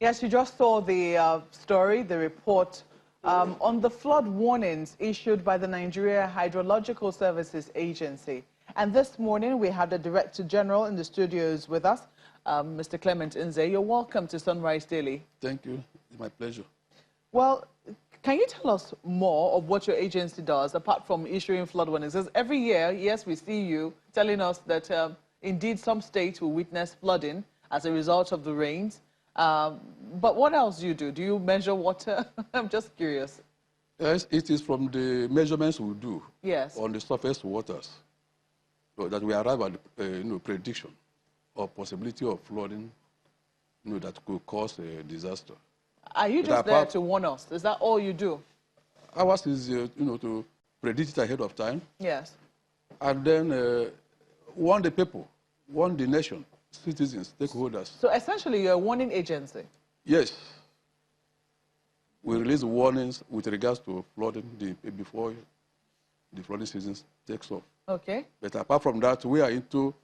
Yes, you just saw the story, the report on the flood warnings issued by the Nigeria Hydrological Services Agency. And this morning, we have the Director General in the studios with us, Mr. Clement Nze. You're welcome to Sunrise Daily. Thank you. It's my pleasure. Well, can you tell us more of what your agency does, apart from issuing flood warnings? Because every year, yes, we see you telling us that indeed some states will witness flooding as a result of the rains. But what else do you do? Do you measure water? I'm just curious. Yes, it is from the measurements we do on the surface waters that we arrive at prediction or possibility of flooding that could cause a disaster. Are you just there to warn us? Is that all you do? Ours is to predict it ahead of time. Yes. And then warn the people, warn the nation, citizens, stakeholders. So essentially, you're a warning agency? Yes. We release warnings with regards to flooding before the flooding season takes off. Okay. But apart from that, we are into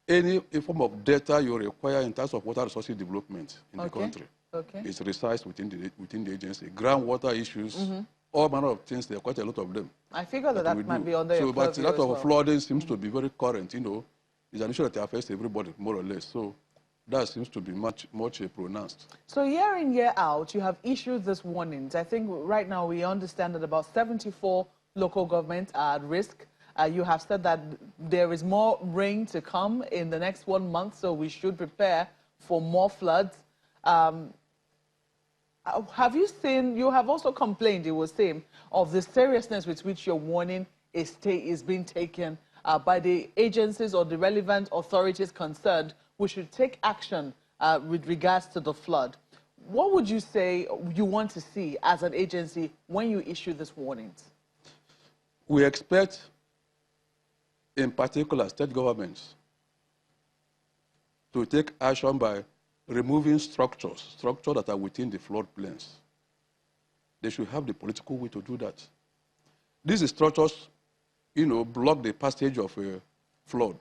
any form of data you require in terms of water resources development in the country. Okay. It's researched within the agency. Groundwater issues, all manner of things. There are quite a lot of them. I figure that might be under your purview. But that of flooding seems to be very current. It's an issue that affects everybody more or less. So that seems to be much pronounced. So year in, year out, you have issued these warnings. I think right now we understand that about 74 local governments are at risk. You have said that there is more rain to come in the next 1 month, so we should prepare for more floods. Have you seen, you have also complained, it was same, of the seriousness with which your warning is being taken by the agencies or the relevant authorities concerned, we should take action with regards to the flood. What would you say you want to see as an agency when you issue these warnings? We expect, in particular, state governments to take action by removing structures that are within the flood plains. They should have the political will to do that. These structures, block the passage of a flood.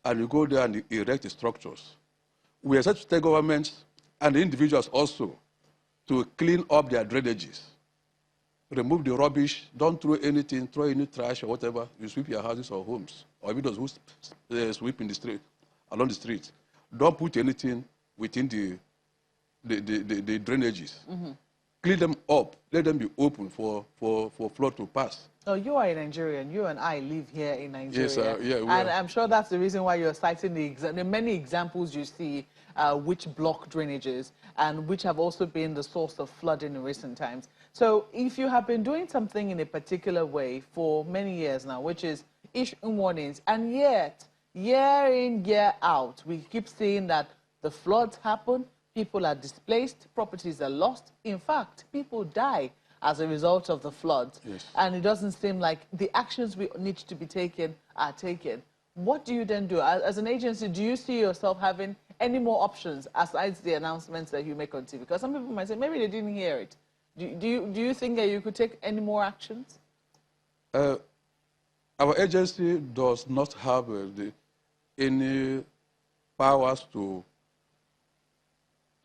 And you go there and erect the structures. We expect state governments and the individuals also to clean up their drainages. Remove the rubbish, don't throw anything, throw any trash or whatever. You sweep your houses or homes, or even those who sweep in the street, along the streets. Don't put anything within the drainages. Clean them up. Let them be open for flood to pass. Oh, you are a Nigerian. You and I live here in Nigeria. Yes, yeah, and I'm sure that's the reason why you're citing the many examples you see which block drainages and which have also been the source of flooding in recent times. So if you have been doing something in a particular way for many years now, which is issuing warnings, and yet, year in, year out, we keep seeing that the floods happen, people are displaced, properties are lost. In fact, people die as a result of the floods. Yes. And it doesn't seem like the actions we need to be taken are taken. What do you then do? As an agency, do you see yourself having any more options aside the announcements that you make on TV? Because some people might say, maybe they didn't hear it. Do you think that you could take any more actions? Our agency does not have any powers to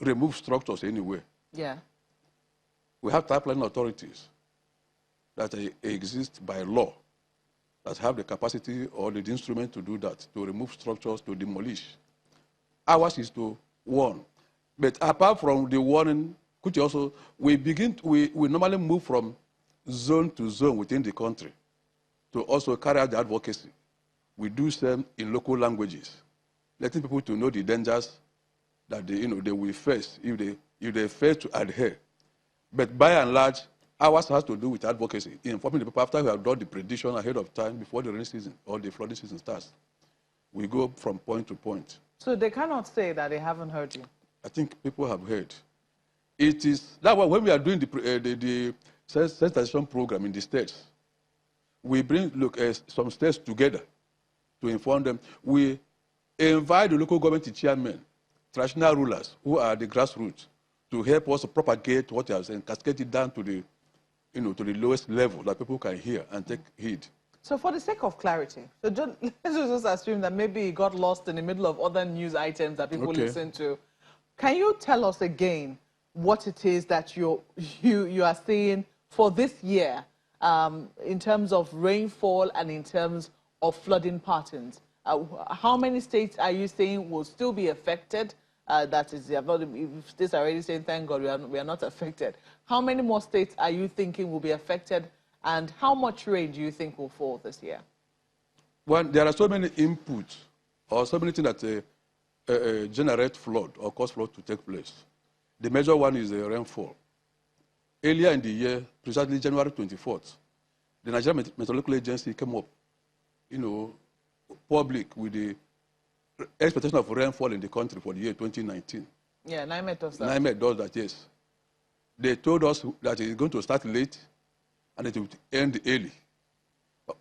remove structures anywhere. Yeah. We have pipeline authorities that exist by law that have the capacity or the instrument to do that, to remove structures, to demolish. Ours is to warn. But apart from the warning, which also, we normally move from zone to zone within the country to also carry out the advocacy. We do them in local languages, letting people to know the dangers that they will face if they fail to adhere. But by and large, ours has to do with advocacy, informing the people after we have done the prediction ahead of time before the rainy season or the flooding season starts. We go from point to point. So they cannot say that they haven't heard you? I think people have heard. It is that when we are doing the sensitization program in the states, we bring some states together to inform them. We invite the local government chairmen, traditional rulers who are the grassroots, to help us propagate what you are saying, cascade it down to the, to the lowest level that people can hear and take heed. So for the sake of clarity, so let's just assume that maybe it got lost in the middle of other news items that people listen to. Can you tell us again what it is that you are seeing for this year in terms of rainfall and in terms of flooding patterns? How many states are you saying will still be affected? That is, if states are already saying, thank God, we are not affected. How many more states are you thinking will be affected, and how much rain do you think will fall this year? Well, there are so many inputs or so many things that generate flood or cause flood to take place. The major one is the rainfall. Earlier in the year, precisely January 24th, the Nigerian Meteorological Agency came up, public with the expectation of rainfall in the country for the year 2019. Yeah, NIMET does that. NIMET does that, yes. They told us that it's going to start late and it will end early.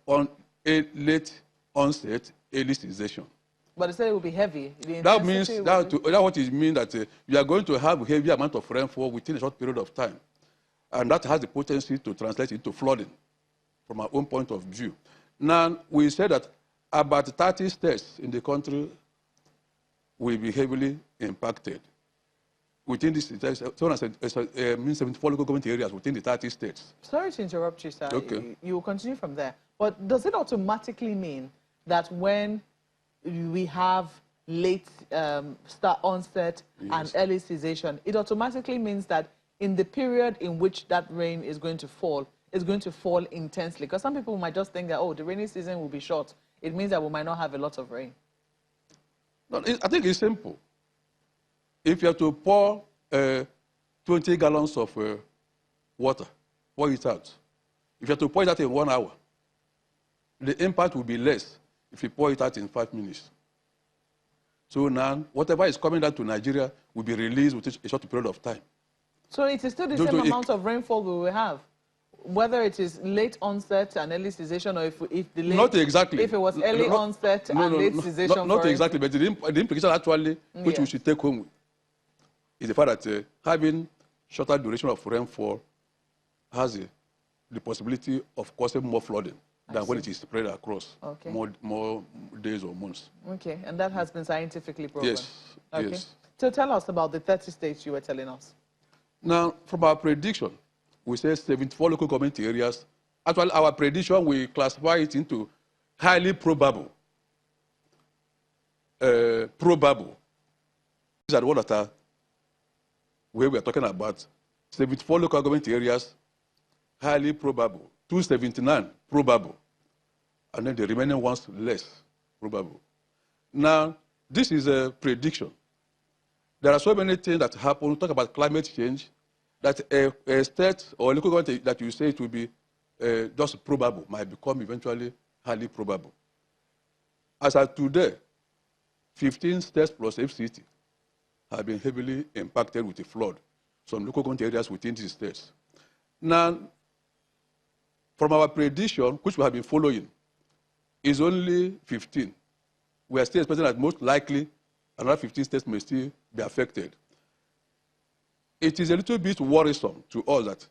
On a late onset, early cessation. But they said it will be heavy. That means that what it means that you are going to have a heavy amount of rainfall within a short period of time. And that has the potency to translate into flooding from our own point of view. Now, we said that about 30 states in the country will be heavily impacted. Within this, 74 local government areas within the 30 states. Sorry to interrupt you, sir. Okay. You will continue from there. But does it automatically mean that when we have late start onset and early cessation, it automatically means that in the period in which that rain is going to fall, it's going to fall intensely? Because some people might just think that, oh, the rainy season will be short. It means that we might not have a lot of rain. No, I think it's simple. If you have to pour 20 gallons of water, pour it out. If you have to pour it out in 1 hour, the impact will be less if you pour it out in 5 minutes. So now, whatever is coming down to Nigeria will be released within a short period of time. So it is still the same amount of rainfall we will have, whether it is late onset and early cessation, or if the late, not exactly. If it was early onset and late cessation. Not exactly, but the implication actually, which we should take home, is the fact that having shorter duration of rainfall has the possibility of causing more flooding than when it is spread across more days or months. Okay, and that has been scientifically proven. Yes. Okay. Yes. So tell us about the 30 states you were telling us. Now, from our prediction, we say 74 local government areas. Actually, our prediction, we classify it into highly probable. Probable. These are the ones that are where we are talking about. 74 local government areas, highly probable. 279, probable. And then the remaining ones, less probable. Now, this is a prediction. There are so many things that happen. We talk about climate change, that a state or a local government that you say it will be just probable might become eventually highly probable. As of today, 15 states plus FCT have been heavily impacted with a flood. Some local government areas within these states. Now, from our prediction, which we have been following, is only 15. We are still expecting that most likely another 15 states may still be affected. It is a little bit worrisome to us that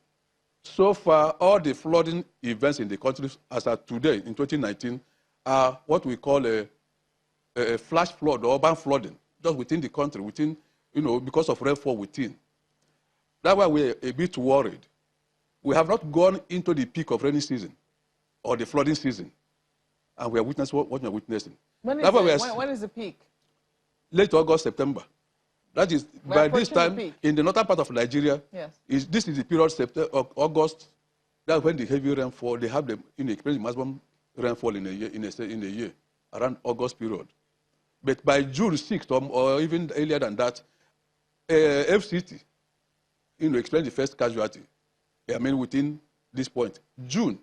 so far all the flooding events in the country as of today in 2019 are what we call a flash flood or urban flooding, just within the country, within, because of rainfall within. That's why we're a bit worried. We have not gone into the peak of rainy season or the flooding season, and we are witnessing what we are witnessing. When is the peak? Late August, September. That is, by this time, in the northern part of Nigeria, this is the period August. That's when the heavy rainfall, they have the experience maximum rainfall in a year, around August period. But by June 6th, or even earlier than that, FCT, experienced the first casualty. I mean, within this point, June,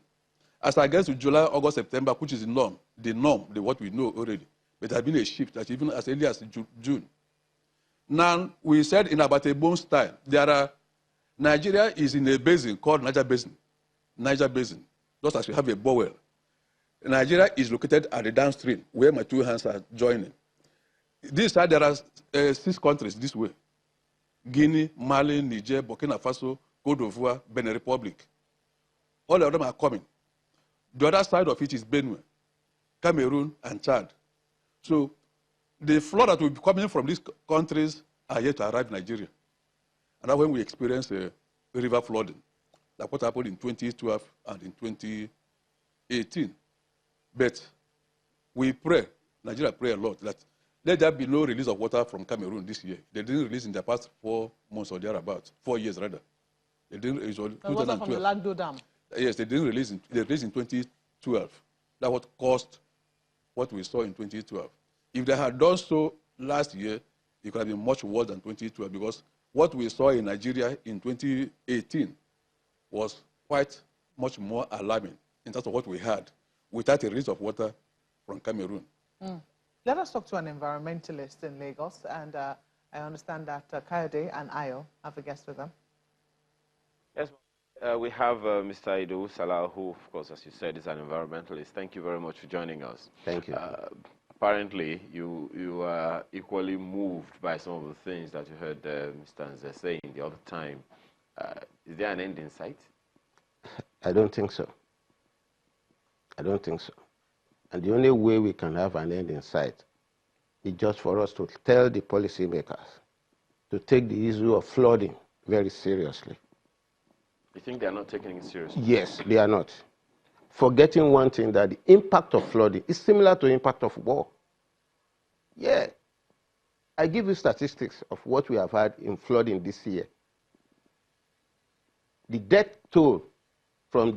as against July, August, September, which is the norm, what we know already. But there has been a shift that even as early as June. Now, we said in about a bone style, Nigeria is in a basin called Niger Basin. Niger Basin, just as we have a bowel. Nigeria is located at the downstream, where my two hands are joining. This side, there are 6 countries this way: Guinea, Mali, Niger, Burkina Faso, Cote d'Ivoire, Benin Republic. All of them are coming. The other side of it is Benue, Cameroon, and Chad. So the flood that will be coming from these countries are yet to arrive in Nigeria. And that's when we experience river flooding, like what happened in 2012 and in 2018. But we pray, Nigeria pray a lot, that let there be no release of water from Cameroon this year. They didn't release in the past 4 months or thereabouts, 4 years rather. They didn't release in the water from the Lagdo Dam. Yes, they didn't release. They released in 2012. That's what caused what we saw in 2012. If they had done so last year, it could have been much worse than 2012, because what we saw in Nigeria in 2018 was quite much more alarming in terms of what we had without a release of water from Cameroon. Let us talk to an environmentalist in Lagos, and I understand that Kayode and Ayo have a guest with them. Yes, we have Mr. Ido Salah, who, of course, as you said, is an environmentalist. Thank you very much for joining us. Thank you. Apparently, you are equally moved by some of the things that you heard Mr. Nze saying the other time. Is there an end in sight? I don't think so. I don't think so. And the only way we can have an end in sight is just for us to tell the policymakers to take the issue of flooding very seriously. You think they are not taking it seriously? Yes, they are not. Forgetting one thing, that the impact of flooding is similar to the impact of war. Yeah. I give you statistics of what we have had in flooding this year. The death toll from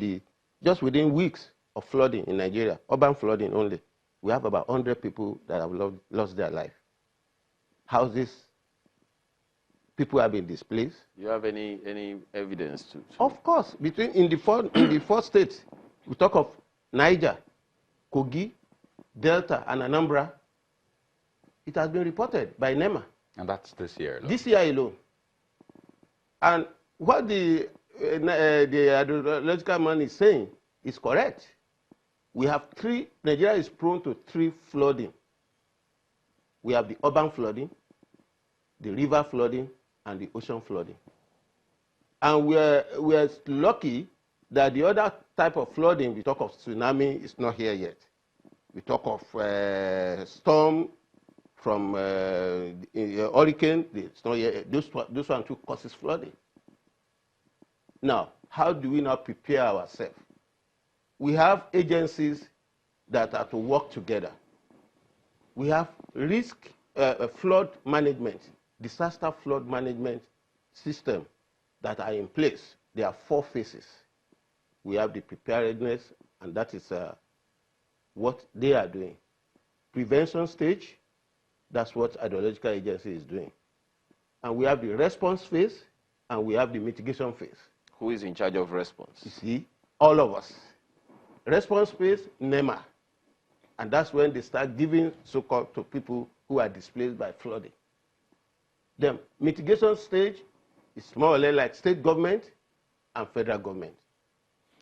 just within weeks of flooding in Nigeria, urban flooding only, we have about 100 people that have lost their life. Houses, people have been displaced. Do you have any evidence to? Of course, in the four states, we talk of Niger, Kogi, Delta, and Anambra. It has been reported by NEMA. And that's this year alone. This year alone. And what the hydrological man is saying is correct. We have Nigeria is prone to 3 flooding. We have the urban flooding, the river flooding, and the ocean flooding. And we are lucky that the other type of flooding, we talk of tsunami, is not here yet. We talk of storm from hurricane, it's not here. Those one too causes flooding. Now, how do we now prepare ourselves? We have agencies that are to work together. We have flood management, disaster flood management system that are in place. There are 4 phases. We have the preparedness, and that is what they are doing. Prevention stage, that's what hydrological agency is doing. And we have the response phase, and we have the mitigation phase. Who is in charge of response? You see, all of us. Response phase, NEMA. And that's when they start giving so-called to people who are displaced by flooding. The mitigation stage is more or less like state government and federal government,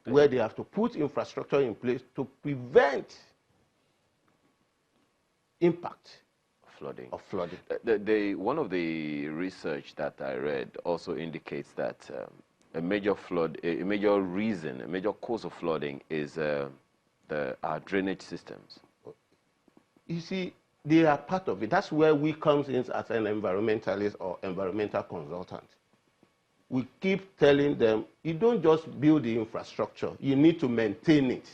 where they have to put infrastructure in place to prevent impact of flooding. One of the research that I read also indicates that a major cause of flooding is our drainage systems. You see, they are part of it. That's where we come in as an environmentalist or environmental consultant. We keep telling them, you don't just build the infrastructure, you need to maintain it.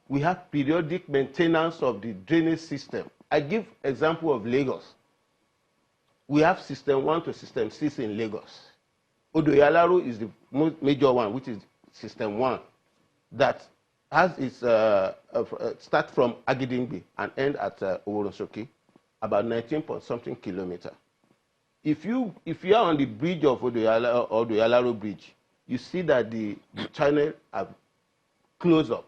We have periodic maintenance of the drainage system. I give example of Lagos. We have system 1 to system 6 in Lagos. Odoyalaro is the most major one, which is system 1, that has its start from Agidingbi and end at Oworosoki, about 19-point-something kilometer. If you are on the bridge of Odoyalaro Bridge, you see that the channel have closed up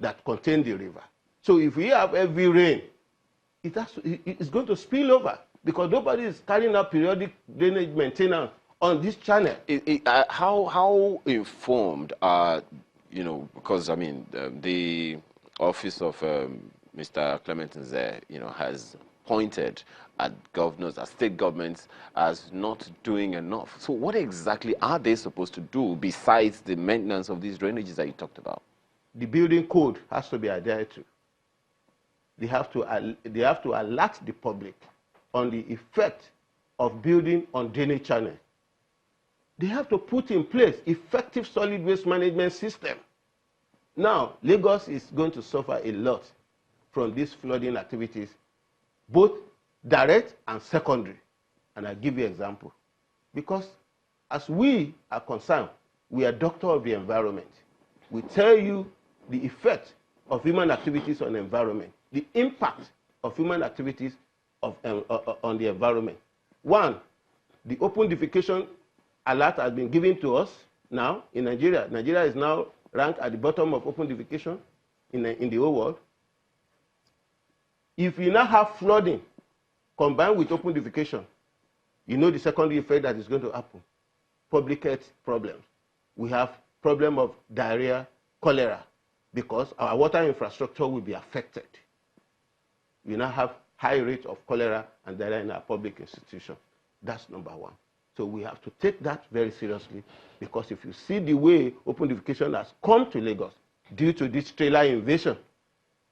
that contain the river. So if we have heavy rain, it's going to spill over because nobody is carrying out periodic drainage maintenance on this channel. How informed are, because I mean, the office of Mr. Clement Nze, has pointed at governors, at state governments, as not doing enough. So what exactly are they supposed to do besides the maintenance of these drainages that you talked about? The building code has to be adhered to. They have to alert the public on the effect of building on drainage channel. They have to put in place effective solid waste management system. Now, Lagos is going to suffer a lot from these flooding activities, both direct and secondary. And I'll give you an example. Because as we are concerned, we are doctors of the environment. We tell you the effect of human activities on the environment, the impact of human activities on the environment. One, the open defecation alert has been given to us now in Nigeria. Nigeria is now ranked at the bottom of open defecation in the whole world. If you now have flooding combined with open defecation, you know the secondary effect that is going to happen. Public health problems. We have problem of diarrhea, cholera, because our water infrastructure will be affected. We now have high rate of cholera and diarrhea in our public institution. That's number one. So we have to take that very seriously, because if you see the way open defecation has come to Lagos due to this trailer invasion,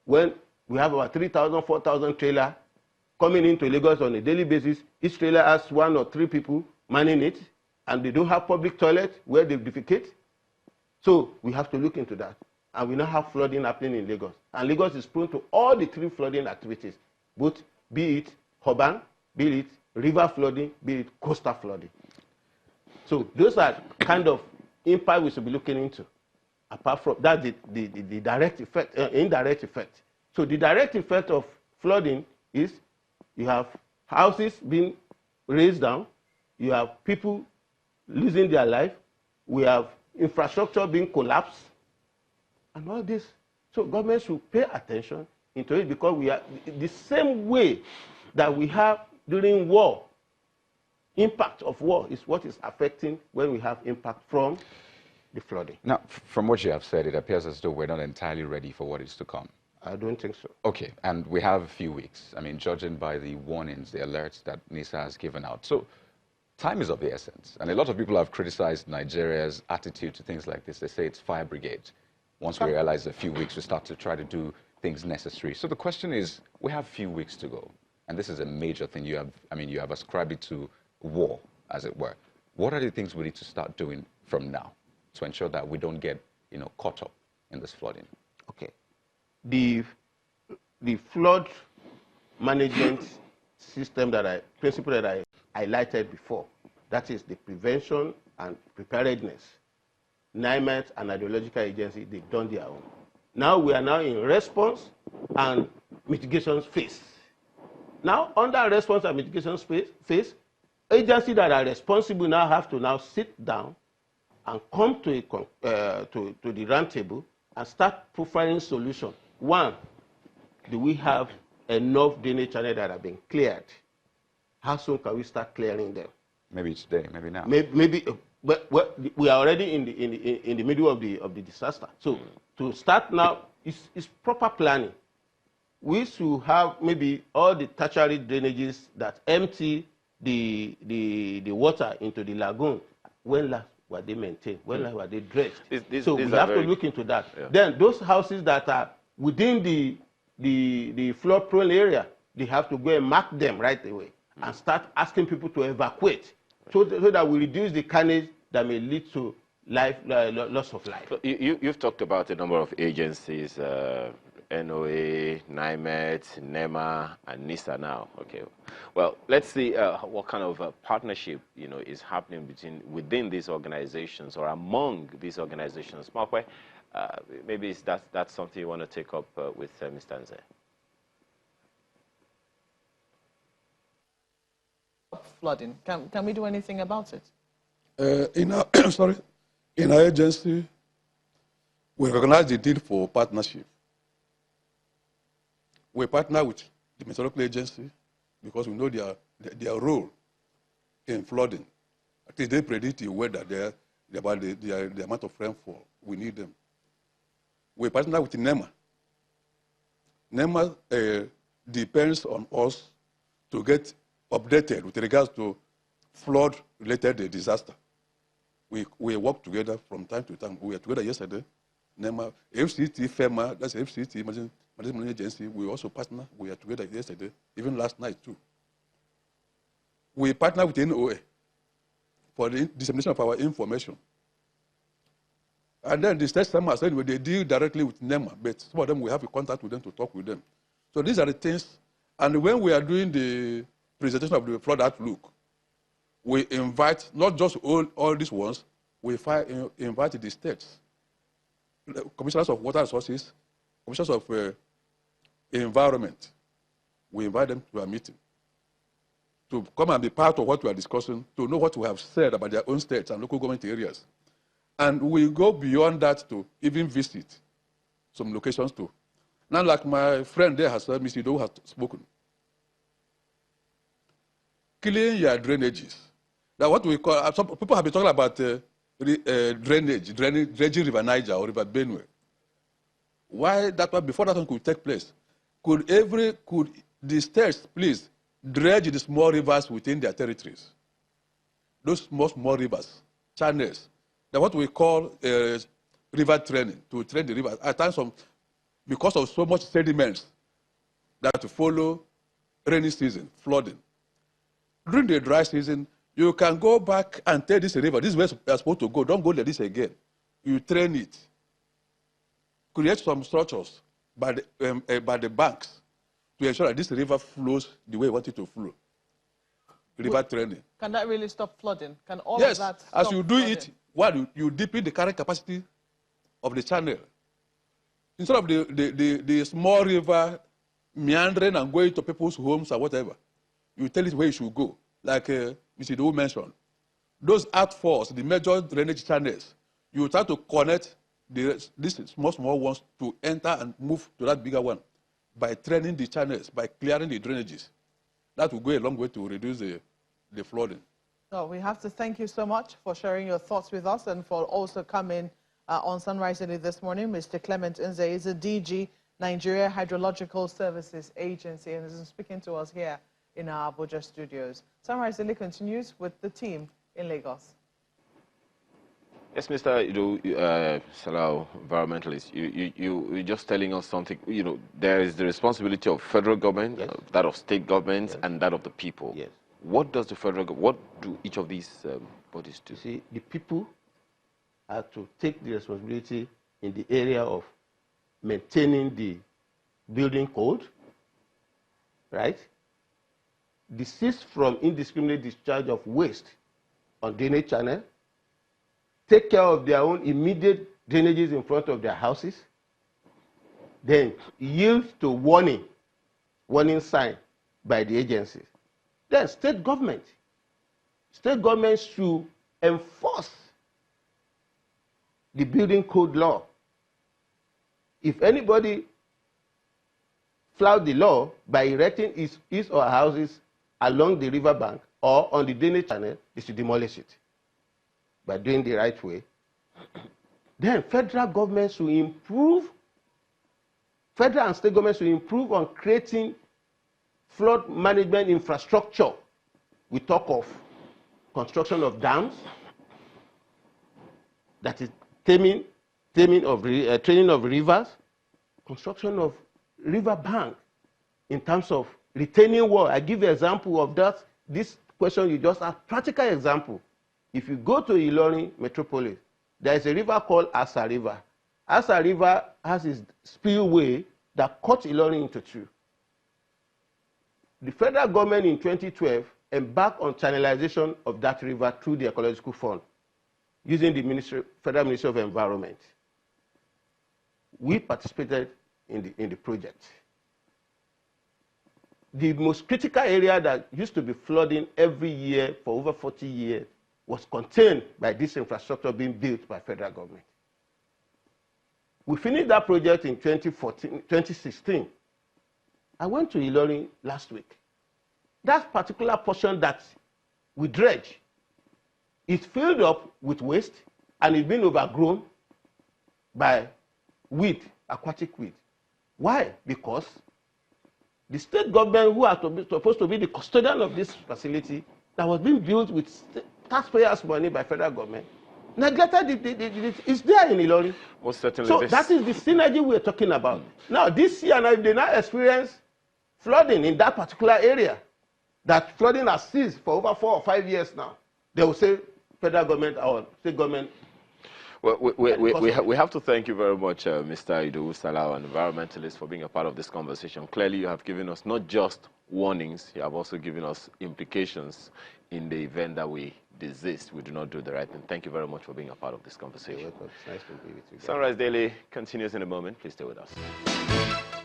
when we have about 3,000, 4,000 trailers coming into Lagos on a daily basis, each trailer has 1 or 3 people manning it, and they don't have public toilets where they defecate. So we have to look into that. And we now have flooding happening in Lagos. And Lagos is prone to all the 3 flooding activities, both be it urban, be it river flooding, be it coastal flooding. So those are kind of impact we should be looking into. Apart from that, the direct effect, indirect effect. So the direct effect of flooding is you have houses being raised down, you have people losing their life, we have infrastructure being collapsed, and all this. So government should pay attention into it, because we are the same way that we have during war. Impact of war is what is affecting when we have impact from the flooding. Now, from what you have said, it appears as though we're not entirely ready for what is to come. I don't think so. Okay, and we have a few weeks. I mean, judging by the warnings, the alerts that NHISA has given out. So time is of the essence. And a lot of people have criticized Nigeria's attitude to things like this. They say it's fire brigade. Once we realize a few weeks, we start to try to do things necessary. So the question is, we have a few weeks to go. And this is a major thing. You have ascribed it to war, as it were. What are the things we need to start doing from now to ensure that we don't get, caught up in this flooding? Okay. The flood management system principle that I highlighted before, that is the prevention and preparedness. NIMET and Hydrological Agency, they've done their own. Now we are now in response and mitigation phase. Now, under response and mitigation phase, agencies that are responsible now have to now sit down and come to the round table and start profiling solutions. One, do we have enough drainage channels that have been cleared? How soon can we start clearing them? Maybe today, maybe now. Maybe but we are already in the middle of the disaster. So to start now is proper planning. We should have maybe all the tertiary drainages that empty the water into the lagoon. When last were they maintained? When last were they dredged? So we have to look into that. Yeah. Then those houses that are within the flood-prone area, they have to go and mark them right away and start asking people to evacuate, so that we reduce the carnage that may lead to loss of life. So you've talked about a number of agencies, NOA, NIMET, NEMA, and NHISA now. Okay. Well, let's see what kind of partnership is happening within these organizations or among these organizations. Markwe, maybe that's something you want to take up with Mr. Nze. Flooding. Can we do anything about it? In our agency, we recognize the need for partnership. We partner with the meteorological agency because we know their role in flooding. I think they predict the weather about the amount of rainfall. We need them. We partner with NEMA. NEMA depends on us to get updated with regards to flood-related disaster. We work together from time to time. We were together yesterday. NEMA, FCT, FEMA, that's FCT, Management Agency. We also partner. We are together yesterday, even last night too. we partner with NOA for the dissemination of our information. And then the state farmers, anyway, they deal directly with NEMA, but some of them we have a contact with them to talk with them. So these are the things. And when we are doing the presentation of the flood outlook, we invite not just all these ones, we invite the states, the commissioners of water resources, commissioners of environment. We invite them to a meeting to come and be part of what we are discussing, to know what we have said about their own states and local government areas. And we go beyond that to even visit some locations too. Now, like my friend there has said, Mr. Doe has spoken. Clean your drainages. Now, what we call, some people have been talking about dredging River Niger or River Benue. Why that one, before that one could take place? Could the states please dredge the small rivers within their territories? Those small rivers, channels, that's what we call river training, to train the rivers. At times, because of so much sediments that follow rainy season, flooding. During the dry season, you can go back and tell this river, this is where you're supposed to go. Don't go like this again. You train it. Create some structures by the banks to ensure that this river flows the way you want it to flow. River training. Can that really stop flooding? Can all yes, of that stop as you do flooding? it, you deepen the current capacity of the channel. Instead of the small river meandering and going to people's homes or whatever, you tell it where you should go. Like Mr. Doe mentioned, those outfalls, the major drainage channels, you try to connect these small ones to enter and move to that bigger one by training the channels, by clearing the drainages. That will go a long way to reduce the flooding. So we have to thank you so much for sharing your thoughts with us and for also coming on Sunrise Daily this morning. Mr. Clement Nze is a DG, Nigeria Hydrological Services Agency, and is speaking to us here in our Abuja studios. Sunrise Daily continues with the team in Lagos. Yes, Mr. Salau, environmentalist, you're just telling us something. There is the responsibility of federal government, yes, that of state governments, yes, and that of the people. Yes. What does the federal government, what do each of these bodies do? You see, the people have to take the responsibility in the area of maintaining the building code, right? Desist from indiscriminate discharge of waste on drainage channel, take care of their own immediate drainages in front of their houses, then yield to warning sign by the agencies. Then state government should enforce the building code law. If anybody flout the law by erecting his or her houses along the river bank or on the drainage channel, they should demolish it by doing the right way. Then federal government should improve, federal and state governments should improve on creating flood management infrastructure. We talk of construction of dams, that is training of rivers, construction of river bank in terms of retaining wall. I give you an example of that. This question you just asked, practical example. If you go to Ilorin Metropolis, there is a river called Asa River. Asa River has its spillway that cuts Ilorin into two. The federal government in 2012 embarked on channelization of that river through the Ecological Fund using the Federal Ministry of Environment. We participated in the project. The most critical area that used to be flooding every year for over 40 years was contained by this infrastructure being built by federal government. We finished that project in 2016. I went to Ilorin last week. That particular portion that we dredge is filled up with waste and it's been overgrown by weed, aquatic weed. Why? Because the state government, who are supposed to be the custodian of this facility that was being built with taxpayers' money by federal government, neglected it's there in Ilorin. Most certainly. So that is the synergy we're talking about. Now, this year, now, if they now experience flooding in that particular area, that flooding has ceased for over 4 or 5 years now, they will say federal government or state government. Well, we have to thank you very much, Mr. Idowu Salau, an environmentalist, for being a part of this conversation. Clearly, you have given us not just warnings, you have also given us implications in the event that we desist, we do not do the right thing. Thank you very much for being a part of this conversation. It's nice to be with you guys. Sunrise Daily continues in a moment. Please stay with us.